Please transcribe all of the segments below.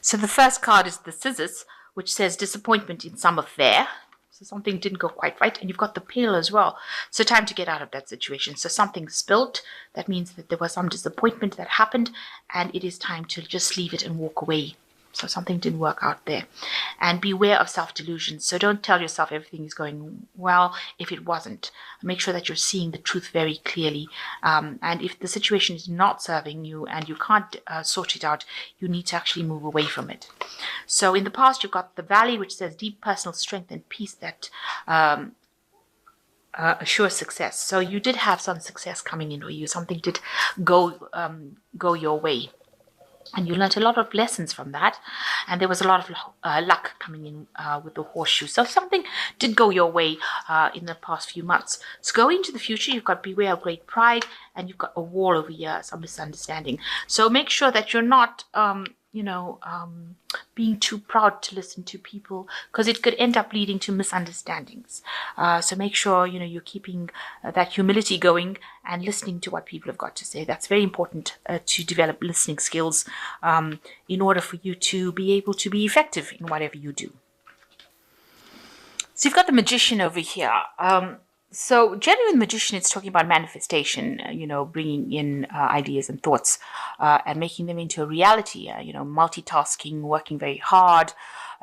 So the first card is the Scissors, which says disappointment in some affair. So something didn't go quite right. And you've got the Pail as well. So time to get out of that situation. So something spilled. That means that there was some disappointment that happened, and it is time to just leave it and walk away. So something didn't work out there. And beware of self-delusion. So don't tell yourself everything is going well if it wasn't. Make sure that you're seeing the truth very clearly. And if the situation is not serving you and you can't sort it out, you need to actually move away from it. So in the past, you've got the Valley, which says deep personal strength and peace that assure success. So you did have some success coming in for you. Something did go your way. And you learned a lot of lessons from that. And there was a lot of luck coming in with the horseshoe. So something did go your way in the past few months. So going into the future, you've got beware of great pride. And you've got a wall over here, some misunderstanding. So make sure that you're not, being too proud to listen to people, because it could end up leading to misunderstandings. So make sure, you're keeping that humility going and listening to what people have got to say. That's very important to develop listening skills in order for you to be able to be effective in whatever you do. So you've got the Magician over here. So generally the Magician, it's talking about manifestation, bringing in ideas and thoughts and making them into a reality, multitasking, working very hard,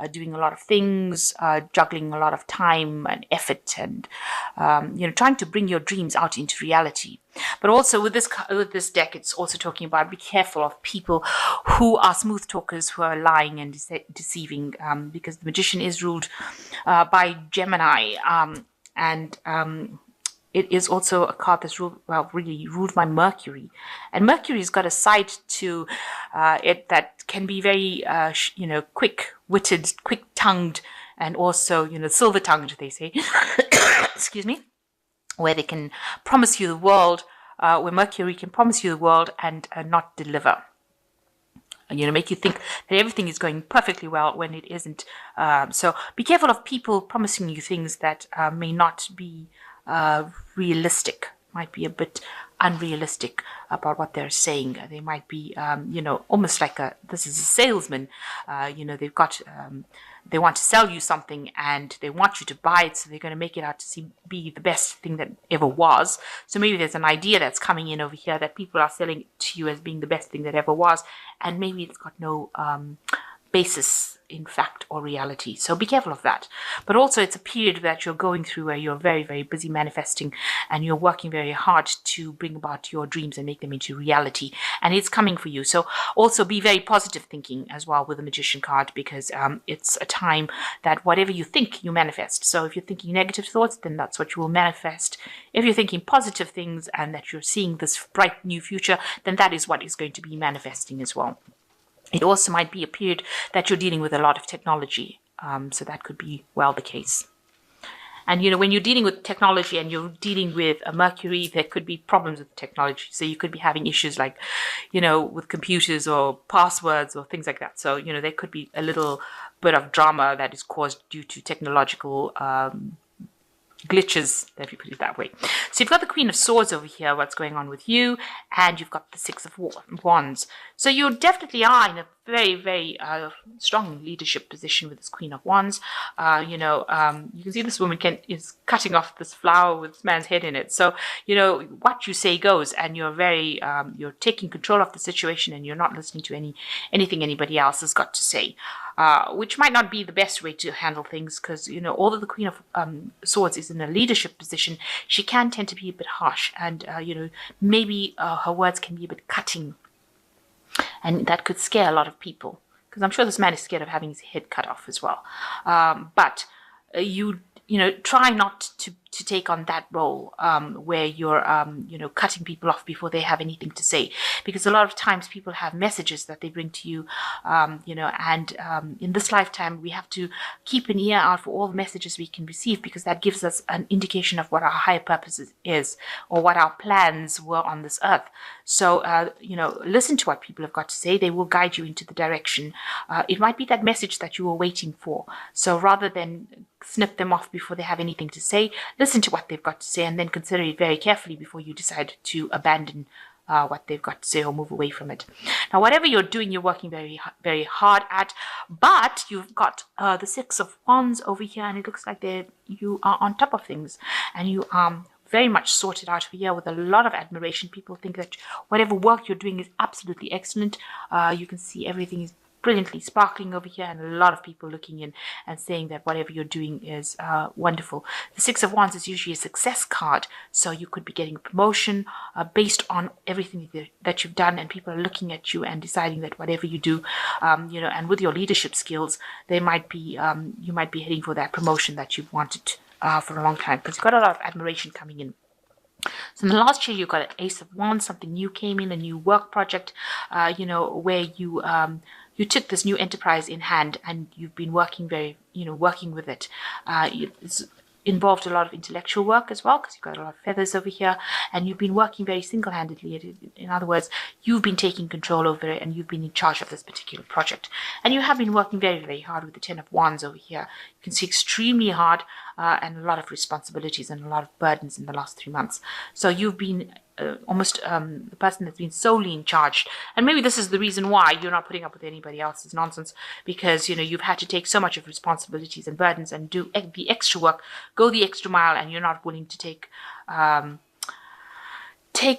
doing a lot of things, juggling a lot of time and effort and, trying to bring your dreams out into reality. But also with this deck, it's also talking about be careful of people who are smooth talkers, who are lying and deceiving, because the Magician is ruled by Gemini. And it is also a card that's really ruled by Mercury. And Mercury's got a side to it that can be very, quick-witted, quick-tongued, and also, silver-tongued, they say. Excuse me. Where they can promise you the world, where Mercury can promise you the world and not deliver. Make you think that everything is going perfectly well when it isn't. So be careful of people promising you things that may not be realistic, might be a bit unrealistic about what they're saying. They might be, almost like this is a salesman. They've got, they want to sell you something and they want you to buy it, so they're going to make it out to be the best thing that ever was. So maybe there's an idea that's coming in over here that people are selling to you as being the best thing that ever was, and maybe it's got no basis in fact or reality. So be careful of that. But also it's a period that you're going through where you're very, very busy manifesting and you're working very hard to bring about your dreams and make them into reality. And it's coming for you. So also be very positive thinking as well with the Magician card, because it's a time that whatever you think, you manifest. So if you're thinking negative thoughts, then that's what you will manifest. If you're thinking positive things and that you're seeing this bright new future, then that is what is going to be manifesting as well. It also might be a period that you're dealing with a lot of technology. So that could be well the case. And, when you're dealing with technology and you're dealing with a Mercury, there could be problems with technology. So you could be having issues like, with computers or passwords or things like that. So, there could be a little bit of drama that is caused due to technological glitches, if you put it that way. So you've got the Queen of Swords over here, what's going on with you, and you've got the Six of Wands. So you definitely are in a very, very strong leadership position with this Queen of Wands. You can see this woman is cutting off this flower with this man's head in it. So, what you say goes, and you're very, you're taking control of the situation and you're not listening to anything anybody else has got to say. Which might not be the best way to handle things, because, although the Queen of Swords is in a leadership position, she can tend to be a bit harsh, and, maybe her words can be a bit cutting, and that could scare a lot of people, because I'm sure this man is scared of having his head cut off as well. But try not to take on that role where you're, cutting people off before they have anything to say. Because a lot of times people have messages that they bring to you, and in this lifetime, we have to keep an ear out for all the messages we can receive, because that gives us an indication of what our higher purpose is, or what our plans were on this earth. So, listen to what people have got to say. They will guide you into the direction. It might be that message that you were waiting for. So rather than snip them off before they have anything to say, listen to what they've got to say and then consider it very carefully before you decide to abandon what they've got to say or move away from it. Now, whatever you're doing, you're working very, very hard at, but you've got the Six of Wands over here, and it looks like you are on top of things, and you very much sorted out over here with a lot of admiration. People think that whatever work you're doing is absolutely excellent. You can see everything is brilliantly sparkling over here, and a lot of people looking in and saying that whatever you're doing is wonderful. The Six of Wands is usually a success card, so you could be getting a promotion based on everything that you've done, and people are looking at you and deciding that whatever you do, and with your leadership skills, you might be heading for that promotion that you've wanted for a long time, because you've got a lot of admiration coming in. So in the last year, you got an Ace of Wands, something new came in, a new work project, where you took this new enterprise in hand, and you've been working working with it. It's involved a lot of intellectual work as well, because you've got a lot of feathers over here, and you've been working very single-handedly. In other words, you've been taking control over it, and you've been in charge of this particular project. And you have been working very, very hard with the Ten of Wands over here. You can see extremely hard and a lot of responsibilities and a lot of burdens in the last 3 months. So you've been almost the person that's been solely in charge, and maybe this is the reason why you're not putting up with anybody else's nonsense, because you've had to take so much of responsibilities and burdens and do the extra work, go the extra mile, and you're not willing to take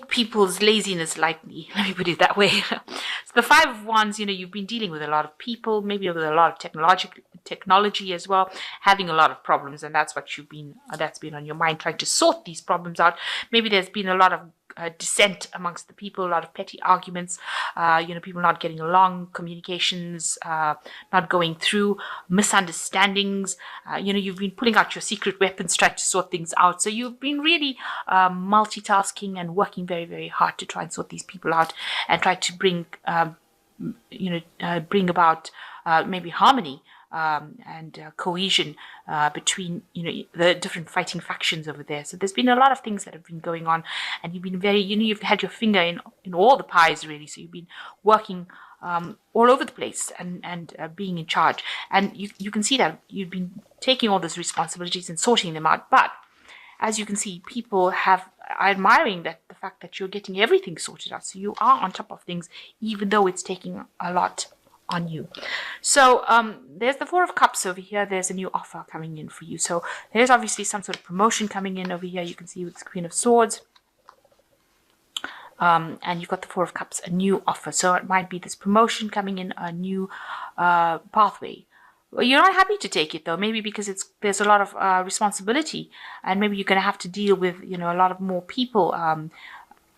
people's laziness lightly. Let me put it that way. So the Five of Wands, you've been dealing with a lot of people, maybe with a lot of technology as well, having a lot of problems, and that's what that's been on your mind, trying to sort these problems out. Maybe there's been a lot of dissent amongst the people, a lot of petty arguments, people not getting along, communications not going through, misunderstandings. You've been pulling out your secret weapons, trying to sort things out. So you've been really multitasking and working very, very hard to try and sort these people out and try to bring about maybe harmony and cohesion between the different fighting factions over there. So there's been a lot of things that have been going on, and you've been very you've had your finger in all the pies, really. So you've been working all over the place and being in charge, and you can see that you've been taking all those responsibilities and sorting them out. But as you can see, people are admiring the fact that you're getting everything sorted out. So you are on top of things, even though it's taking a lot on you. So there's the Four of Cups over here. There's a new offer coming in for you. So there's obviously some sort of promotion coming in over here. You can see with the Queen of Swords. And you've got the Four of Cups, a new offer. So it might be this promotion coming in, a new pathway. Well, you're not happy to take it though, maybe because there's a lot of responsibility, and maybe you're going to have to deal with a lot of more people,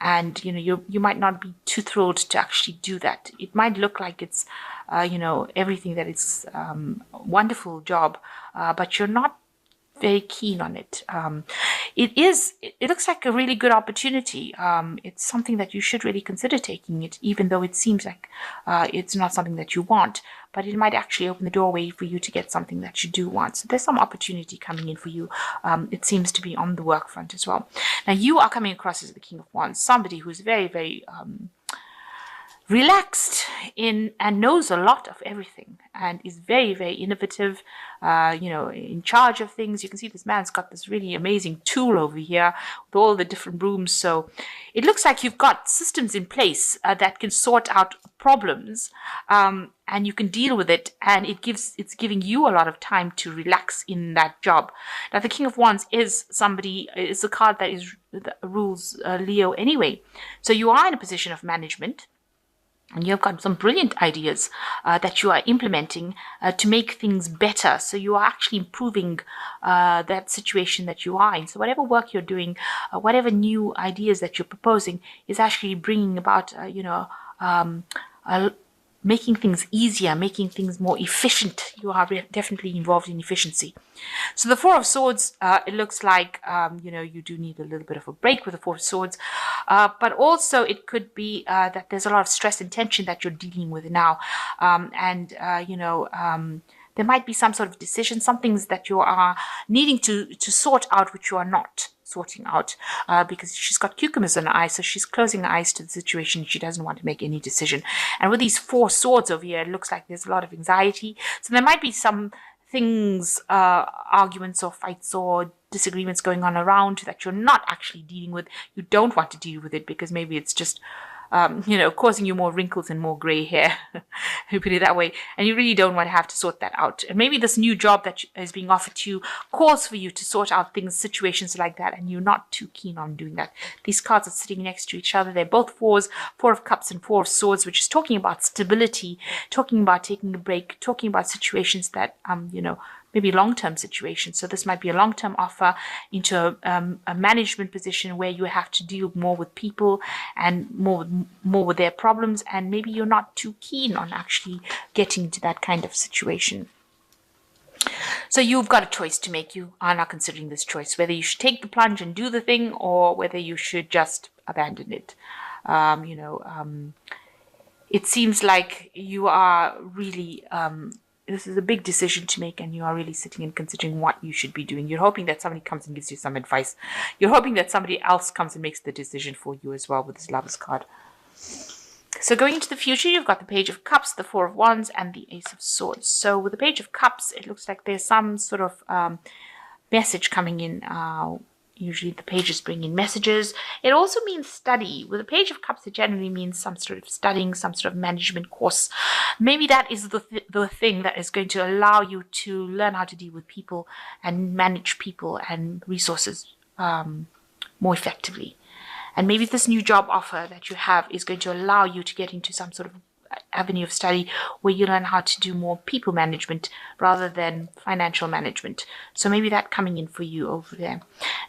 and you might not be too thrilled to actually do that. It might look like it's everything that is wonderful job, but you're not very keen on it. It looks like a really good opportunity. It's something that you should really consider taking it, even though it seems like it's not something that you want, but it might actually open the doorway for you to get something that you do want. So there's some opportunity coming in for you. It seems to be on the work front as well. Now you are coming across as the King of Wands, somebody who's very, very relaxed and knows a lot of everything, and is very, very innovative, in charge of things. You can see this man's got this really amazing tool over here with all the different rooms. So it looks like you've got systems in place that can sort out problems, and you can deal with it, and it's giving you a lot of time to relax in that job. Now the King of Wands is a card that rules Leo anyway. So you are in a position of management, and you've got some brilliant ideas that you are implementing to make things better. So you are actually improving that situation that you are in. So whatever work you're doing, whatever new ideas that you're proposing is actually bringing about, making things easier, making things more efficient. You are definitely involved in efficiency. So the Four of Swords, it looks like, you do need a little bit of a break with the Four of Swords. But also it could be that there's a lot of stress and tension that you're dealing with now. There might be some sort of decision, some things that you are needing to sort out, which you are not sorting out, because she's got cucumbers on her eyes, so she's closing her eyes to the situation. She doesn't want to make any decision. And with these Four Swords over here, it looks like there's a lot of anxiety. So there might be some things, arguments or fights or disagreements going on around that you're not actually dealing with. You don't want to deal with it because maybe it's just causing you more wrinkles and more gray hair, you put it that way. And you really don't want to have to sort that out. And maybe this new job that is being offered to you calls for you to sort out things, situations like that, and you're not too keen on doing that. These cards are sitting next to each other. They're both fours, Four of Cups and Four of Swords, which is talking about stability, talking about taking a break, talking about situations that, maybe long-term situations. So this might be a long-term offer into a management position where you have to deal more with people and more with their problems, and maybe you're not too keen on actually getting to that kind of situation. So you've got a choice to make. You are not considering this choice, whether you should take the plunge and do the thing or whether you should just abandon it. It seems like you are really this is a big decision to make, and you are really sitting and considering what you should be doing. You're hoping that somebody comes and gives you some advice. You're hoping that somebody else comes and makes the decision for you as well with this Lovers card. So going into the future, you've got the Page of Cups, the Four of Wands, and the Ace of Swords. So with the Page of Cups, it looks like there's some sort of message coming in. Usually the pages bring in messages. It also means study. With the Page of Cups, it generally means some sort of studying, some sort of management course. Maybe that is the thing that is going to allow you to learn how to deal with people and manage people and resources more effectively. And maybe this new job offer that you have is going to allow you to get into some sort of avenue of study where you learn how to do more people management rather than financial management. So maybe that coming in for you over there.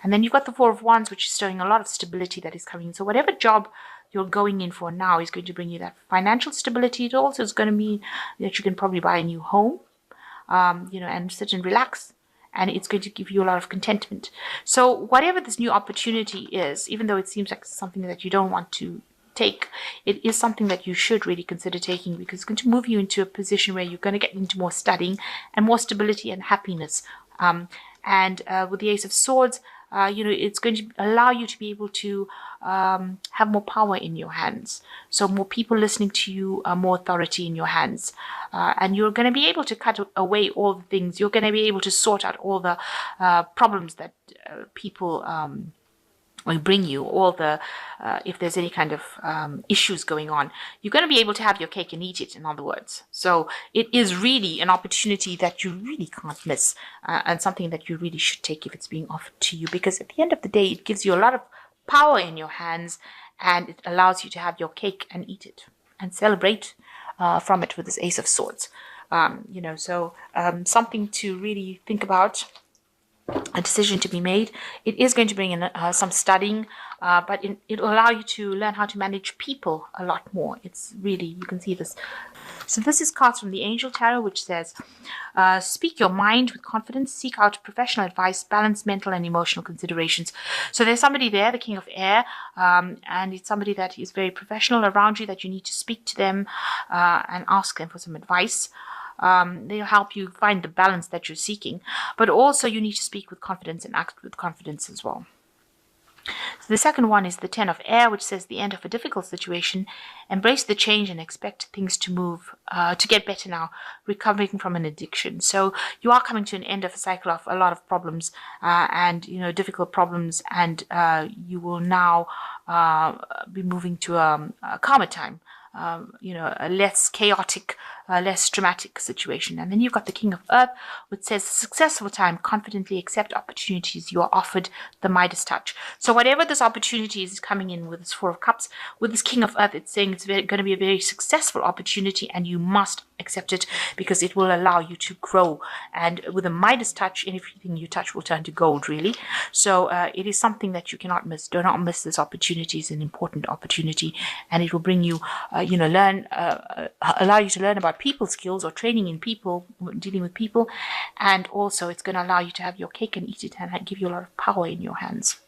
And then you've got the Four of Wands, which is showing a lot of stability that is coming in. So whatever job you're going in for now is going to bring you that financial stability. It also is going to mean that you can probably buy a new home, and sit and relax. And it's going to give you a lot of contentment. So whatever this new opportunity is, even though it seems like something that you don't want to take, it is something that you should really consider taking, because it's going to move you into a position where you're going to get into more studying and more stability and happiness. With the Ace of Swords, it's going to allow you to be able to have more power in your hands. So more people listening to you, more authority in your hands. And you're going to be able to cut away all the things. You're going to be able to sort out all the problems that people will bring you, all the, if there's any kind of issues going on. You're going to be able to have your cake and eat it, in other words. So it is really an opportunity that you really can't miss, and something that you really should take if it's being offered to you, because at the end of the day, it gives you a lot of power in your hands, and it allows you to have your cake and eat it and celebrate from it with this Ace of Swords. Something to really think about, a decision to be made. It is going to bring in some studying, but it will allow you to learn how to manage people a lot more. It's really, you can see this. So this is cards from the Angel Tarot, which says, speak your mind with confidence, seek out professional advice, balance mental and emotional considerations. So there's somebody there, the King of Air, and it's somebody that is very professional around you, that you need to speak to them and ask them for some advice. They'll help you find the balance that you're seeking, but also you need to speak with confidence and act with confidence as well. So the second one is the Ten of Air, which says the end of a difficult situation. Embrace the change and expect things to move, to get better now, recovering from an addiction. So you are coming to an end of a cycle of a lot of problems and difficult problems, and you will now be moving to a calmer time. A less chaotic, less dramatic situation. And then you've got the King of Earth, which says successful time, confidently accept opportunities you are offered, the Midas touch. So whatever this opportunity is coming in with this Four of Cups, with this King of Earth, it's saying it's going to be a very successful opportunity, and you must accept it because it will allow you to grow. And with a Midas touch, anything you touch will turn to gold, really. So it is something that you cannot miss. Do not miss this opportunity. It's an important opportunity, and it will bring you allow you to learn about people skills or training in people, dealing with people, and also it's going to allow you to have your cake and eat it and give you a lot of power in your hands.